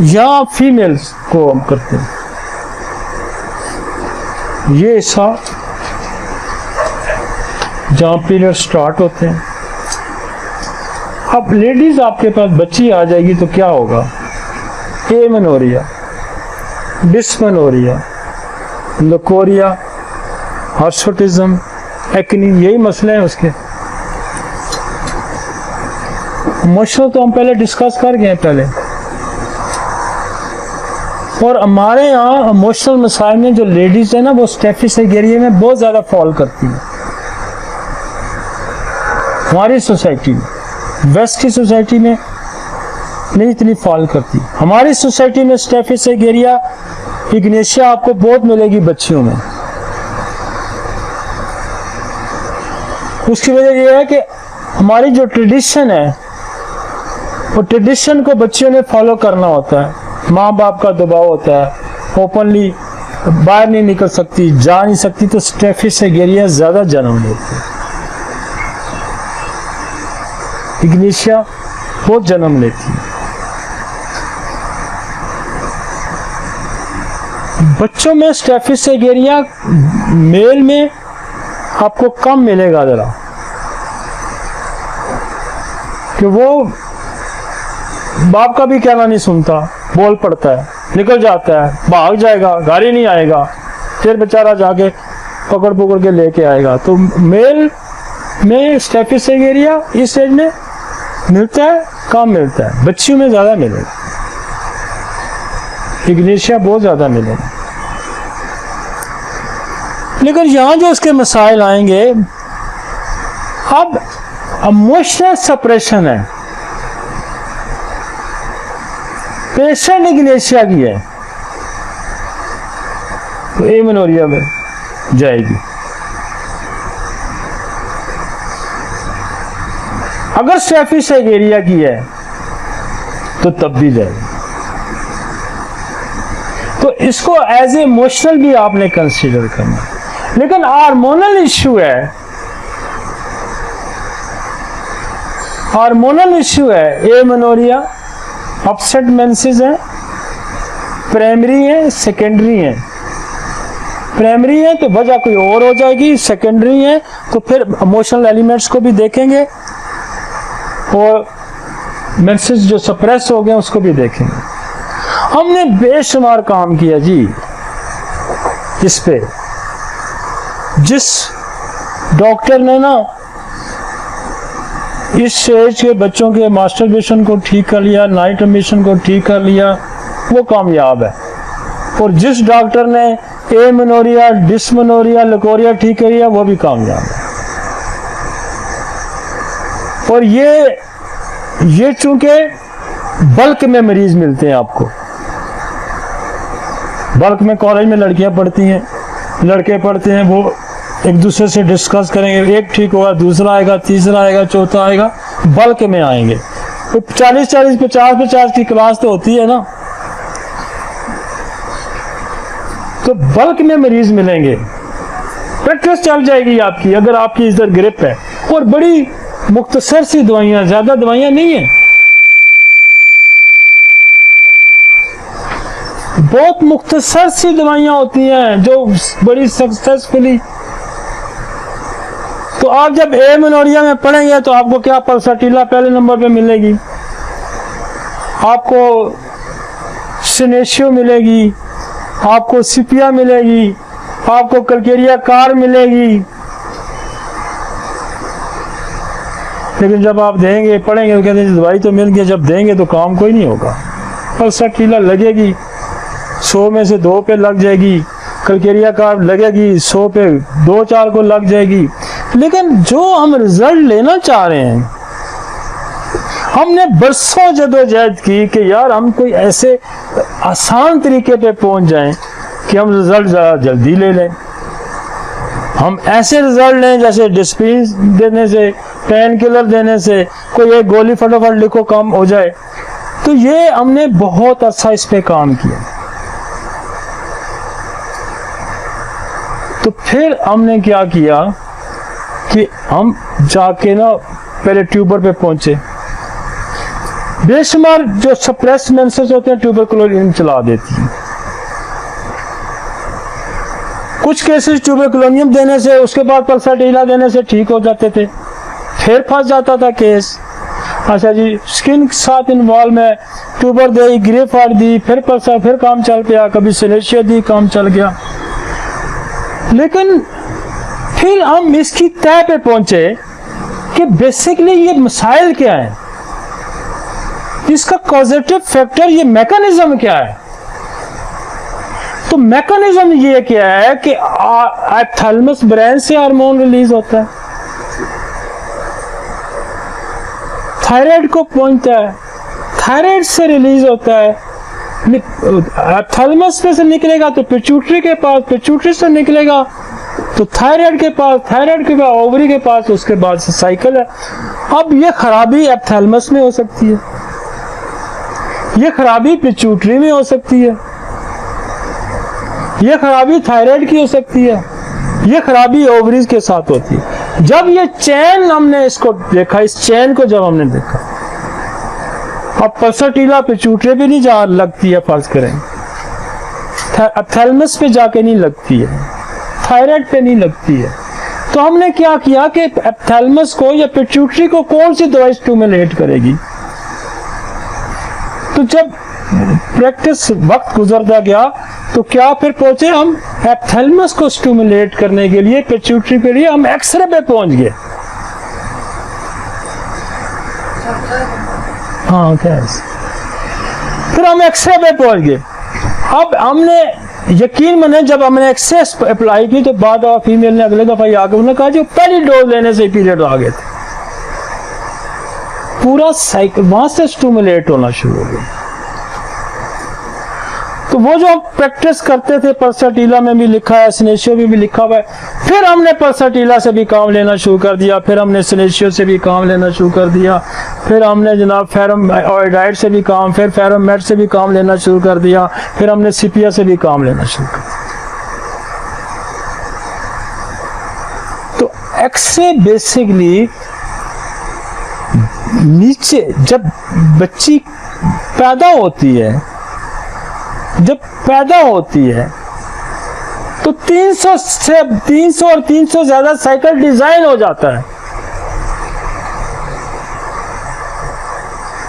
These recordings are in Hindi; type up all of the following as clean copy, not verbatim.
या फीमेल्स को हम करते हैं। ये हिस्सा जहाँ पीरियड स्टार्ट होते हैं। अब लेडीज आपके पास बच्ची आ जाएगी तो क्या होगा? एमेनोरिया, डिस्मेनोरिया, लकोरिया, हर्सोटिज्म, एक्नी, यही मसले हैं उसके। इमोशनल तो हम पहले डिस्कस कर गए पहले। और हमारे यहाँ इमोशनल मसाइल में जो लेडीज है ना, वो स्टेफिसेगेरिया में बहुत ज़्यादा फॉल करती है। हमारी सोसाइटी में, वेस्ट की सोसाइटी में नहीं इतनी फॉल करती। हमारी सोसाइटी में स्टेफिसेगेरिया, इग्नेशिया आपको बहुत मिलेगी बच्चियों में। उसकी वजह यह है कि हमारी जो ट्रेडिशन है, वो ट्रेडिशन को बच्चियों ने फॉलो करना होता है। माँ बाप का दबाव होता है, ओपनली बाहर नहीं निकल सकती, जा नहीं सकती, तो स्टेफिसेगेरिया ज्यादा जन्म लेती है। इग्नेशिया बहुत जन्म लेती है। बच्चों में स्टेफिसेगेरिया मेल में आपको कम मिलेगा जरा, कि वो बाप का भी कहना नहीं सुनता, बोल पड़ता है, निकल जाता है, भाग जाएगा, गाड़ी नहीं आएगा, फिर बेचारा जाके पकड़ पकड़ के लेके आएगा। तो मेल में स्टेफिसेगेरिया इस एज में मिलता है, कम मिलता है। बच्चियों में ज्यादा मिलेगा, इग्नेशिया बहुत ज्यादा मिलेगा। लेकिन यहां जो इसके मसाइल आएंगे, अब इमोशनल सप्रेशन है, पेशेंट इग्नेशिया की है, तो एमेनोरिया में जाएगी। अगर स्टेफिसेगेरिया की है तो तब भी जाएगी। तो इसको एज ए इमोशनल भी आपने कंसीडर करना। लेकिन हार्मोनल इश्यू है, हार्मोनल इश्यू है, एमेनोरिया, अपसेट मेंसेस है, प्राइमरी है, सेकेंडरी है। प्राइमरी है तो वजह कोई और हो जाएगी, सेकेंडरी है तो फिर इमोशनल एलिमेंट्स को भी देखेंगे और मेंसेस जो सप्रेस हो गए उसको भी देखेंगे। हमने बेशुमार काम किया जी इस पे। जिस डॉक्टर ने ना इस एज के बच्चों के मास्टरबेशन को ठीक कर लिया, नाइट एमिशन को ठीक कर लिया, वो कामयाब है। और जिस डॉक्टर ने एमेनोरिया, डिस्मेनोरिया, लकोरिया ठीक कर लिया, वो भी कामयाब है। और ये चूंकि बल्क में मरीज मिलते हैं आपको, बल्क में कॉलेज में लड़कियां पढ़ती हैं, लड़के पढ़ते हैं, वो एक दूसरे से डिस्कस करेंगे, एक ठीक होगा, दूसरा आएगा, तीसरा आएगा, चौथा आएगा, बल्क में आएंगे। तो 40-40, 50-50 की क्लास तो होती है ना, तो बल्क में मरीज मिलेंगे। प्रैक्टिस चल जाएगी आपकी अगर आपकी इधर ग्रिप है। और बड़ी मुख्तसर सी दवाइयां, ज्यादा दवाइयां नहीं है, बहुत मुख्तसर सी दवाइयां होती हैं जो बड़ी सक्सेसफुली। तो आप जब एमेनोरिया में पढ़ेंगे तो आपको क्या पल्साटिला पहले नंबर पे मिलेगी, आपको सिनेशियो मिलेगी, आपको सिपिया मिलेगी, आपको कल्केरिया कार मिलेगी। लेकिन जब आप देंगे, पढ़ेंगे तो कहते हैं दवाई तो मिल गई, जब देंगे तो काम कोई नहीं होगा। पल्साटिला लगेगी, 100 में से 2 पे लग जाएगी, कल्केरिया कार लगेगी, 100 पे 2-4 को लग जाएगी। लेकिन जो हम रिजल्ट लेना चाह रहे हैं, हमने बरसों जदोजहद की कि यार हम कोई ऐसे आसान तरीके पे पहुंच जाएं कि हम रिजल्ट ज़रा जल्दी ले लें। हम ऐसे रिजल्ट लें जैसे डिस्पिन देने से, पेन किलर देने से, कोई एक गोली फटाफट लिखो काम हो जाए। तो ये हमने बहुत अच्छा इस पे काम किया। तो फिर हमने क्या किया कि हम जाके ना पहले ट्यूबर पे पहुंचे। बेशुमार जो सप्रेस मेंसेस होते हैं ट्यूबरकुलोनियम चला देती है। कुछ केसेस ट्यूबरकुलोनियम देने से, उसके बाद पल्साटीला देने से ठीक हो जाते थे, फिर फंस जाता था केस। अच्छा जी, स्किन के साथ इन्वॉल्व में ट्यूबर दी, ग्रेफाइट दी, फिर पल्सा, फिर काम चल गया, कभी सिलेशिया दी, काम चल गया। लेकिन फिर हम इसकी तय पे पहुंचे कि बेसिकली ये मसाइल क्या है, इसका कॉजेटिव फैक्टर, ये मैकेनिज्म क्या है। तो मैकेनिज्म ये क्या है कि थैलेमस ब्रेन से हार्मोन रिलीज होता है, थायराइड को पहुंचता है, थायराइड से रिलीज होता है, थैलेमस में से निकलेगा तो पिट्यूटरी के पास, पिट्यूटरी से निकलेगा तो थायराइड के पास, थायराइड के बाद ओवरी के पास, उसके बाद से साइकिल है। अब ये खराबी एप्थैलेमस में हो सकती है, ये खराबी पिट्यूटरी में हो सकती है, ये खराबी थायराइड की हो सकती है, ये खराबी ओवरीज के साथ होती है। जब ये चैन हमने इसको देखा, इस चैन को जब हमने देखा, अब पल्साटीला पिट्यूटरी भी नहीं जा लगती है, फर्ज करें थैलेमस पे जाके नहीं लगती है, थायराइड पे नहीं लगती है, तो हमने क्या किया कि थैलेमस को या पिट्यूटरी को कौन सी दवाई स्टिमुलेट करेगी। तो जब प्रैक्टिस वक्त गुजरता गया तो क्या फिर पहुंचे हम एप्थैलेमस को स्टिमुलेट करने के लिए, पिट्यूटरी के लिए हम एक्सरे पे पहुंच गए। हाँ क्या, फिर हम एक्सरे पे पहुंच गए। अब हमने यकीन माने, जब हमने एक्सेस अप्लाई की तो बाद फीमेल ने अगले दफा आके उन्होंने कहा जो पहली डोज लेने से पीरियड आ गए थे, पूरा साइकिल वहां से स्टिमुलेट होना शुरू हो गया। तो वो जो प्रैक्टिस करते थे, पल्साटीला में भी लिखा है, सिनेशियो में भी लिखा हुआ है, फिर हमने पल्साटीला से भी काम लेना शुरू कर दिया, फिर हमने सिनेशियो से भी काम लेना शुरू कर दिया, फिर हमने जनाब फेरमआयोडाइड से भी काम, फिर फेरोमेट से भी काम लेना शुरू कर दिया, फिर हमने सीपिया से भी काम लेना शुरू कर दिया। तो एक्सरे बेसिकली नीचे जब बच्ची पैदा होती है, जब पैदा होती है तो 300 और 300 ज्यादा साइकिल डिजाइन हो जाता है।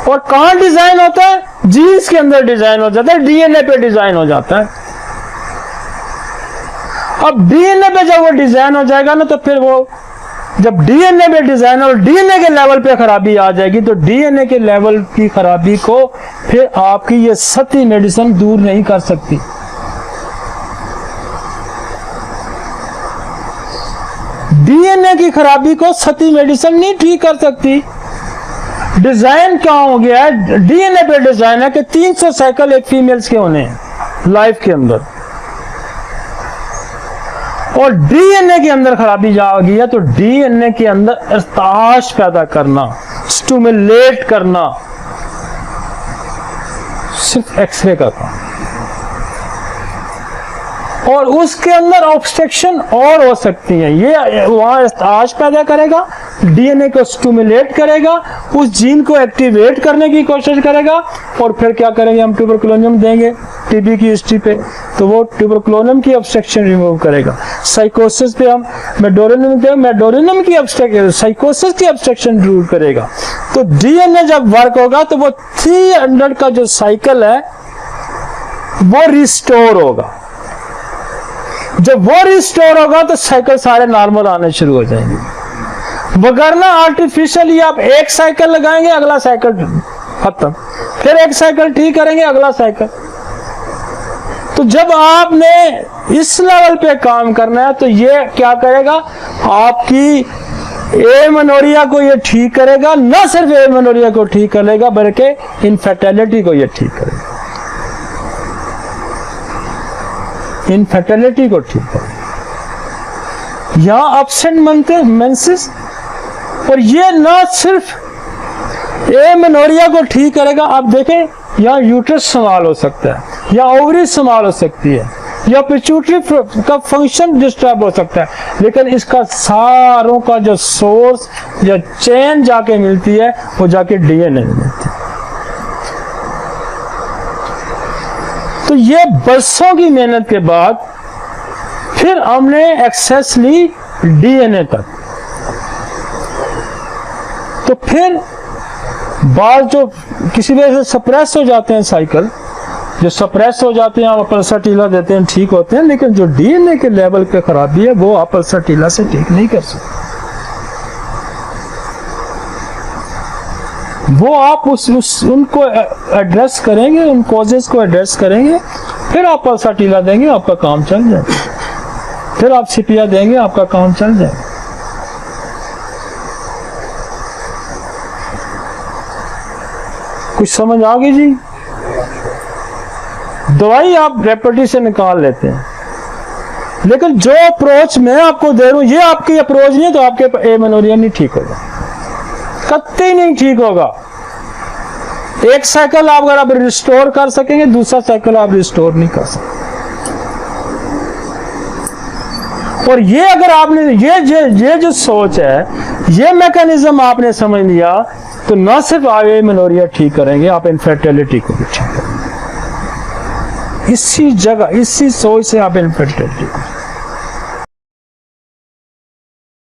और कहां डिजाइन होता है? जीन्स के अंदर डिजाइन हो जाता है, डीएनए पे डिजाइन हो जाता है। अब डीएनए पे जब वो डिजाइन हो जाएगा ना, तो फिर वो जब डीएनए पे डिजाइन और डीएनए के लेवल पे खराबी आ जाएगी, तो डीएनए के लेवल की खराबी को फिर आपकी ये सती मेडिसिन दूर नहीं कर सकती। डीएनए की खराबी को सती मेडिसिन नहीं ठीक कर सकती। डिजाइन क्या हो गया है? डीएनए पे डिजाइन है कि 300 साइकिल एक फीमेल्स के होने हैं लाइफ के अंदर, और डीएनए के अंदर खराबी जा गई है, तो डीएनए के अंदर इर्ताश पैदा करना, स्टिमुलेट करना सिर्फ एक्सरे का काम, और उसके अंदर ऑब्स्ट्रक्शन और हो सकती है। ये वहां इर्ताश पैदा करेगा, डीएनए को स्टिमुलेट करेगा, उस जीन को एक्टिवेट करने की कोशिश करेगा, और फिर क्या करेंगे हम? ट्यूबरकुलोनियम देंगे टीबी की हिस्ट्री पे, तो वो ट्यूबरकुलोनियम की ऑब्स्ट्रक्शन रिमूव करेगा। साइकोसिस पे हम मेडोरिनम देंगे, मेडोरिनम की ऑब्स्ट्रक्शन, साइकोसिस की ऑब्स्ट्रक्शन दूर करेगा। तो डीएनए जब वर्क होगा तो वो 300 का जो साइकिल है वो रिस्टोर होगा। जब वो रिस्टोर होगा तो साइकिल सारे नॉर्मल आने शुरू हो जाएंगे। वगरना आर्टिफिशियली आप एक साइकिल लगाएंगे, अगला साइकिल खत्म, फिर एक साइकिल ठीक करेंगे, अगला साइकिल। तो जब आपने इस लेवल पे काम करना है तो ये क्या करेगा? आपकी एमेनोरिया को ये ठीक करेगा, न सिर्फ एमेनोरिया को ठीक करेगा बल्कि इनफर्टिलिटी को ये ठीक करेगा, इनफर्टिलिटी को ठीक करेगा। यहाँ एब्सेंट मेंसेस, और ये ना सिर्फ एमेनोरिया को ठीक करेगा। आप देखें यहाँ यूट्रस संभाल हो सकता है, या ओवरी संभाल हो सकती है, या पिट्यूटरी का फंक्शन डिस्टर्ब हो सकता है, लेकिन इसका सारों का जो सोर्स या चेन जाके मिलती है वो जाके डीएनए में मिलती है। तो ये बरसों की मेहनत के बाद फिर हमने एक्सेस ली डीएनए तक। तो फिर बाल जो किसी वजह से सप्रेस हो जाते हैं, साइकिल जो सप्रेस हो जाते हैं, आप पल्सर टीला देते हैं, ठीक होते हैं, लेकिन जो डीएनए के लेवल पे खराबी है वो आप पल्सर टीला से ठीक नहीं कर सकते। वो आप उनको एड्रेस करेंगे, उन कॉजेस को एड्रेस करेंगे, फिर आप पल्सर टीला देंगे, आपका काम चल जाएगा। फिर आप सीपिया देंगे, आपका काम चल जाएगा। कुछ समझ आ गई जी? दवाई आप रेपेटी से निकाल लेते हैं, लेकिन जो अप्रोच मैं आपको दे रहा हूं, ये आपकी अप्रोच नहीं है तो आपके एमेनोरिया नहीं ठीक होगा, कतई नहीं ठीक होगा। एक साइकिल आप अगर आप रिस्टोर कर सकेंगे, दूसरा साइकिल आप रिस्टोर नहीं कर सकते। और ये अगर आपने ये जो सोच है, ये मैकेनिज्म आपने समझ लिया, तो ना सिर्फ आप एमेनोरिया ठीक करेंगे, आप इनफर्टिलिटी को भी ठीक करेंगे। इसी जगह, इसी सोच से आप इनफर्टिलिटी को